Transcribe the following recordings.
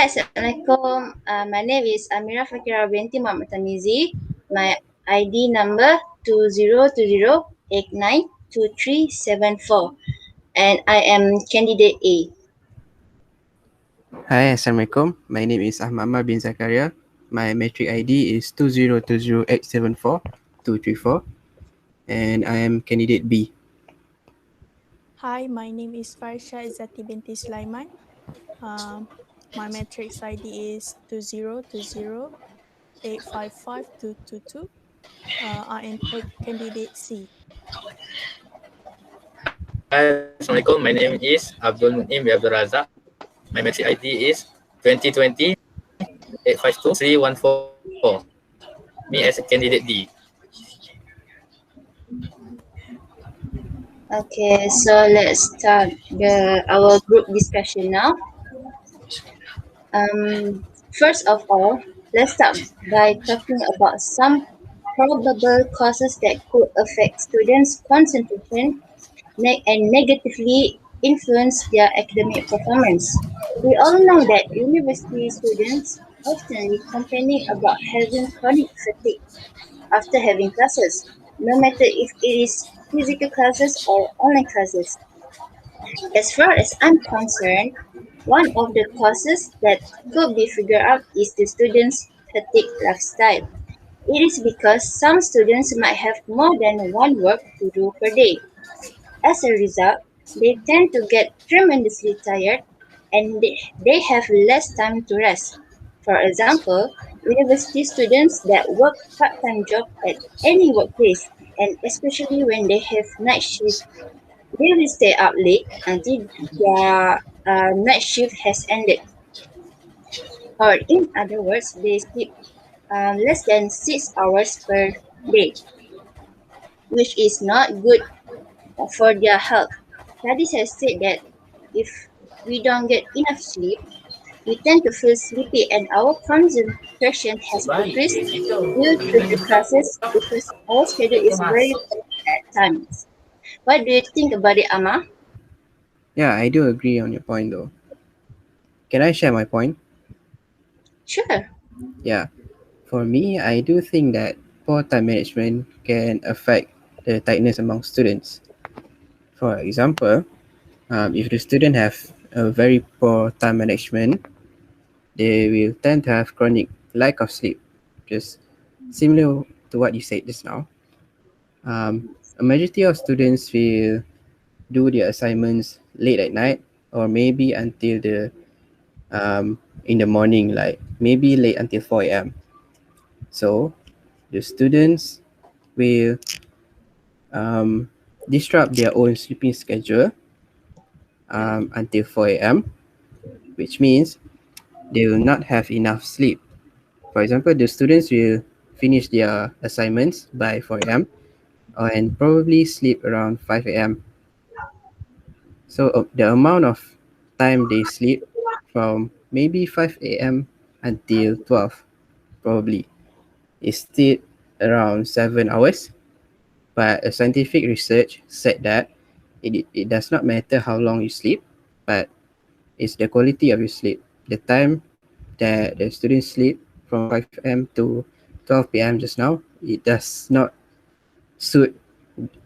Hi, Assalamualaikum. My name is Amira Fakira binti Muhammad Tamizi. My ID number 2020892374 and I am candidate A. Hi, Assalamualaikum. My name is Ahmad Ammar bin Zakaria. My metric ID is 2020874234 and I am candidate B. Hi, my name is Farsha Izzati binti Sulaiman. My matrix ID is 2020855222. I am candidate C. Hi, Assalamualaikum. My name is Abdul Munim Abdul Razak. My metric ID is 2020852314. Me as a candidate D. Okay, so let's start our group discussion now. First of all, let's start by talking about some probable causes that could affect students' concentration and negatively influence their academic performance. We all know that university students often complaining about having chronic fatigue after having classes, no matter if it is physical classes or online classes. As far as I'm concerned, one of the causes that could be figured out is the students' hectic lifestyle. It is because some students might have more than one work to do per day. As a result, they tend to get tremendously tired and they have less time to rest. For example, university students that work part-time job at any workplace and especially when they have night shift, they will stay up late until their night shift has ended. Or in other words, they sleep less than 6 hours per day, which is not good for their health. Studies have said that if we don't get enough sleep, we tend to feel sleepy and our concentration has decreased due to the classes because our schedule is very packed at times. What do you think about it, Amma? Yeah, I do agree on your point though. Can I share my point? Sure. Yeah, for me, I do think that poor time management can affect the tightness among students. For example, if the student have a very poor time management, they will tend to have chronic lack of sleep, just similar to what you said just now. A majority of students will do their assignments late at night or maybe until the in the morning, like maybe late until 4 a.m. So the students will disrupt their own sleeping schedule until 4 a.m., which means they will not have enough sleep. For example, the students will finish their assignments by 4 a.m. And probably sleep around 5 a.m. So the amount of time they sleep from maybe 5 a.m. until 12 probably is still around 7 hours. But a scientific research said that it does not matter how long you sleep, but it's the quality of your sleep. The time that the students sleep from 5 a.m. to 12 p.m. just now, it does not suit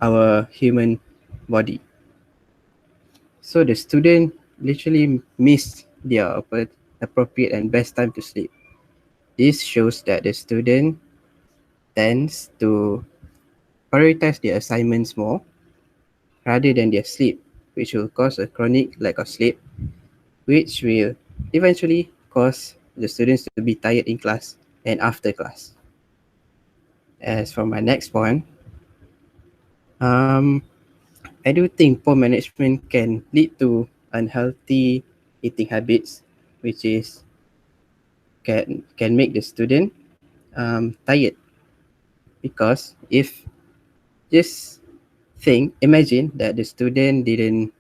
our human body. So the student literally missed their appropriate and best time to sleep. This shows that the student tends to prioritize their assignments more rather than their sleep, which will cause a chronic lack of sleep, which will eventually cause the students to be tired in class and after class. As for my next point, um, I do think poor management can lead to unhealthy eating habits, which is can make the student tired because if just imagine that the student didn't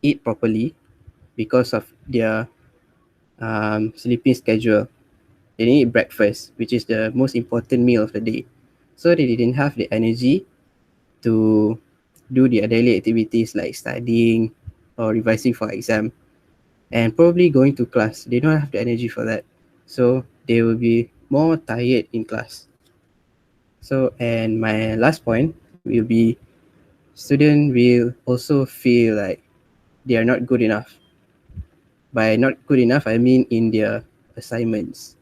eat properly because of their sleeping schedule. They didn't eat breakfast, which is the most important meal of the day. So they didn't have the energy to do their daily activities like studying or revising for exam. and probably going to class. They don't have the energy for that. So they will be more tired in class. So, and my last point will be student will also feel like they are not good enough. By not good enough, I mean in their assignments.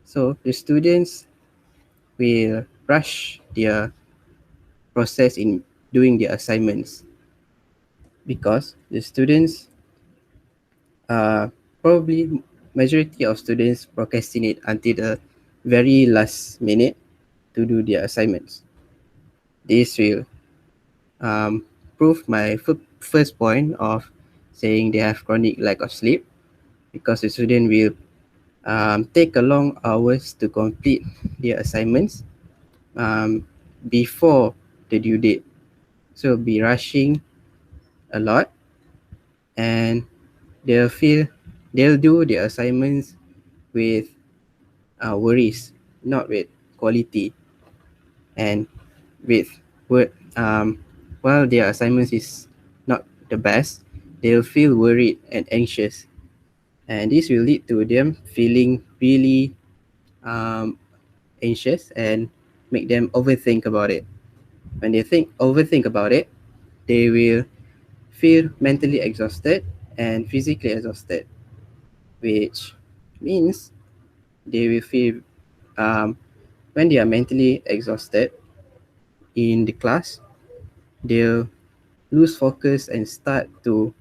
So the students will rush their process in doing their assignments because the students probably majority of students procrastinate until the very last minute to do their assignments. This will um, prove my first point of saying they have chronic lack of sleep because the student will take a long hours to complete their assignments um, before the due date. So be rushing a lot and they'll do their assignments with worries, not with quality, and with what while their assignments is not the best, they'll feel worried and anxious, and this will lead to them feeling really um, anxious and make them overthink about it. When they overthink about it, they will feel mentally exhausted and physically exhausted, which means they will feel um, when they are mentally exhausted in the class, they'll lose focus and start to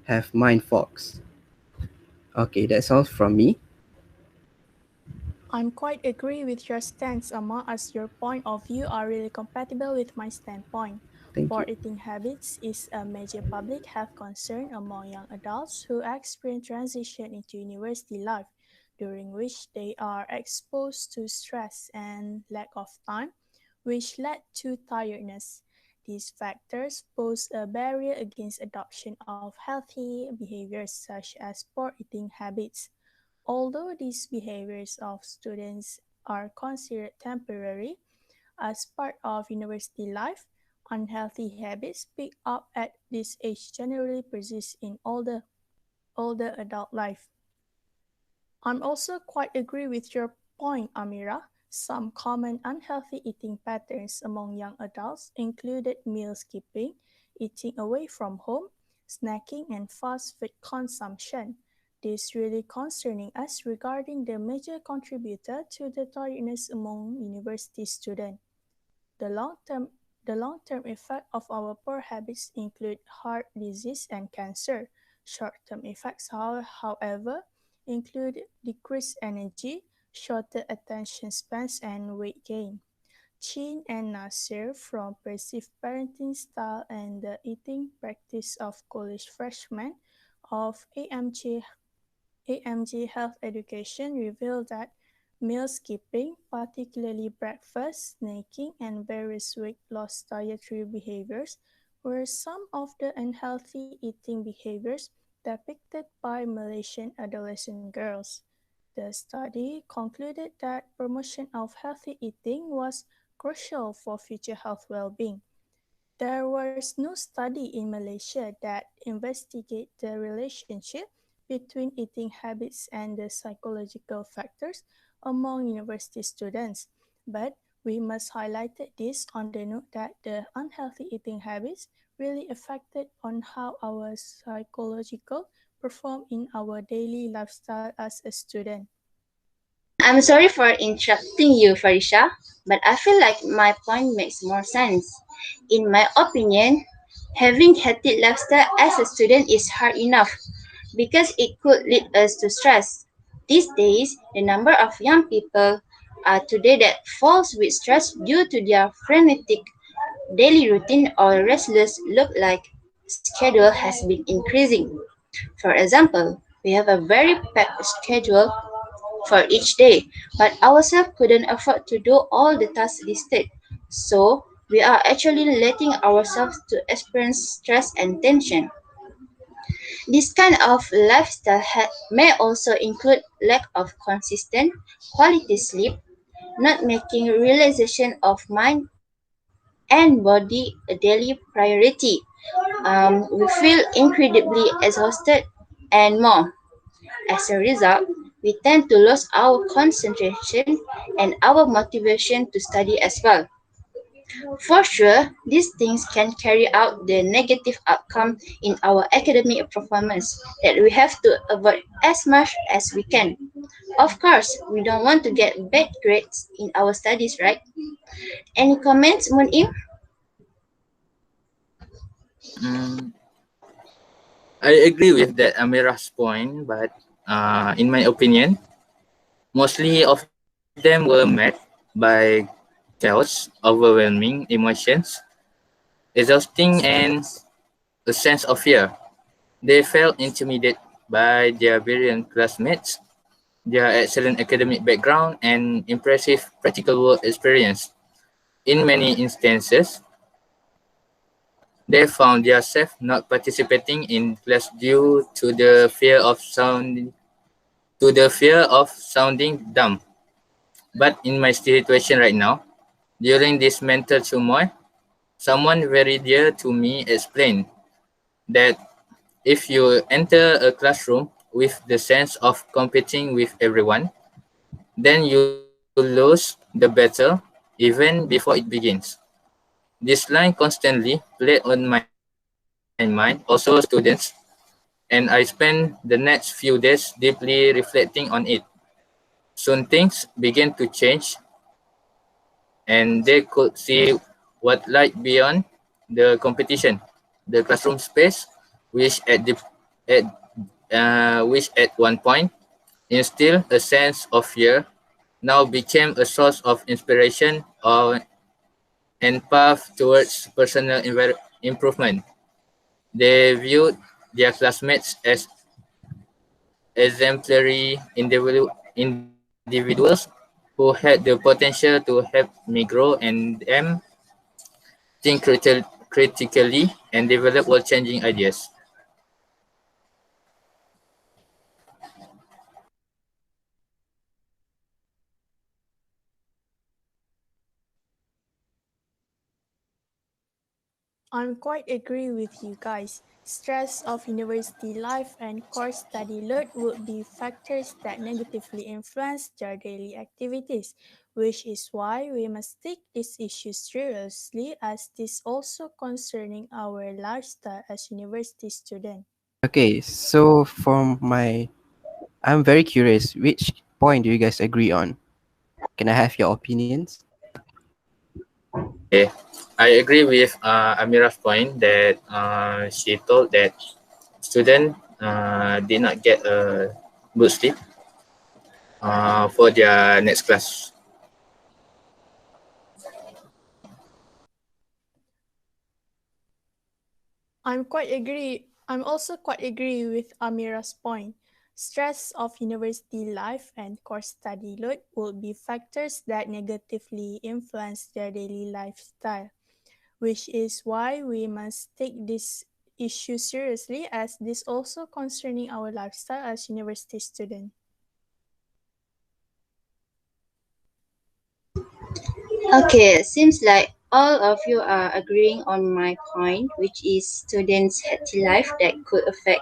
have mind fogs. Okay, that's all from me. I'm quite agree with your stance, Amma, as your point of view are really compatible with my standpoint. Thank Poor you. eating habits is a major public health concern among young adults who experience transition into university life, during which they are exposed to stress and lack of time, which led to tiredness. These factors pose a barrier against adoption of healthy behaviors such as poor eating habits. Although these behaviors of students are considered temporary as part of university life, unhealthy habits pick up at this age generally persist in older adult life. I'm also quite agree with your point, Amira. Some common unhealthy eating patterns among young adults included meal skipping, eating away from home, snacking, and fast food consumption. This really concerning us regarding the major contributor to the tiredness among university students. The long-term the long-term effect of our poor habits include heart disease and cancer. Short-term effects, however, include decreased energy, shorter attention spans, and weight gain. Chin and Nasir from Perceived Parenting Style and the Eating Practice of College Freshmen of AMG Health Education revealed that meal skipping, particularly breakfast, snacking, and various weight loss dietary behaviors, were some of the unhealthy eating behaviors depicted by Malaysian adolescent girls. The study concluded that promotion of healthy eating was crucial for future health well-being. There was no study in Malaysia that investigated the relationship between eating habits and the psychological factors among university students, but we must highlight this on the note that the unhealthy eating habits really affected on how our psychological perform in our daily lifestyle as a student. I'm sorry for interrupting you, Farisha, but I feel like my point makes more sense. In my opinion, having healthy lifestyle as a student is hard enough because it could lead us to stress. These days, the number of young people today that falls with stress due to their frenetic daily routine or restless look like schedule has been increasing. For example, we have a very packed schedule for each day, but ourselves couldn't afford to do all the tasks listed. So we are actually letting ourselves to experience stress and tension. This kind of lifestyle may also include lack of consistent quality sleep, not making realization of mind and body a daily priority. We feel incredibly exhausted and more. As a result, we tend to lose our concentration and our motivation to study as well. For sure, these things can carry out the negative outcome in our academic performance that we have to avoid as much as we can. Of course, we don't want to get bad grades in our studies, right? Any comments, Munim? Mm, I agree with that Amira's point, but in my opinion, mostly of them were met by chaos, overwhelming emotions, exhausting, and a sense of fear. They felt intimidated by their brilliant classmates, their excellent academic background, and impressive practical work experience. In many instances, they found themselves not participating in class due to the fear of sounding dumb. But in my situation right now, during this mental turmoil, someone very dear to me explained that if you enter a classroom with the sense of competing with everyone, then you lose the battle even before it begins. This line constantly played on my mind, also students, and I spent the next few days deeply reflecting on it. Soon things began to change, and they could see what lied beyond the competition. The classroom space, which at which at one point instilled a sense of fear, now became a source of inspiration and path towards personal improvement. They viewed their classmates as exemplary individuals who had the potential to help me grow and them think critically and develop world-changing ideas. I'm quite agree with you guys. Stress of university life and course study load would be factors that negatively influence their daily activities, which is why we must take this issue seriously as this also concerning our lifestyle as university student. Okay, so I'm very curious, which point do you guys agree on? Can I have your opinions? Okay, I agree with Amira's point that she told that students did not get a good sleep for their next class. I'm also quite agree with Amira's point. Stress of university life and course study load will be factors that negatively influence their daily lifestyle, which is why we must take this issue seriously as this also concerning our lifestyle as university student. Okay, seems like all of you are agreeing on my point, which is students' healthy life that could affect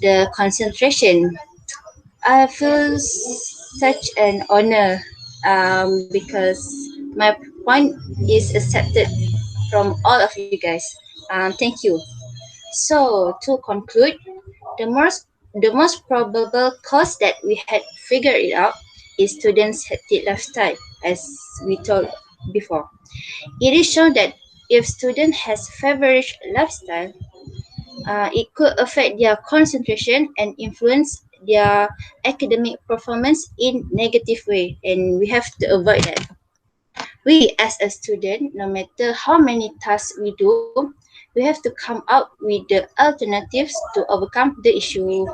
the concentration. I feel such an honor because my point is accepted from all of you guys. Thank you. So to conclude, the most probable cause that we had figured it out is students' hectic lifestyle, as we told before. It is shown that if student has feverish lifestyle, it could affect their concentration and influence their academic performance in negative way, and we have to avoid that. We as a student, no matter how many tasks we do, we have to come out with the alternatives to overcome the issue.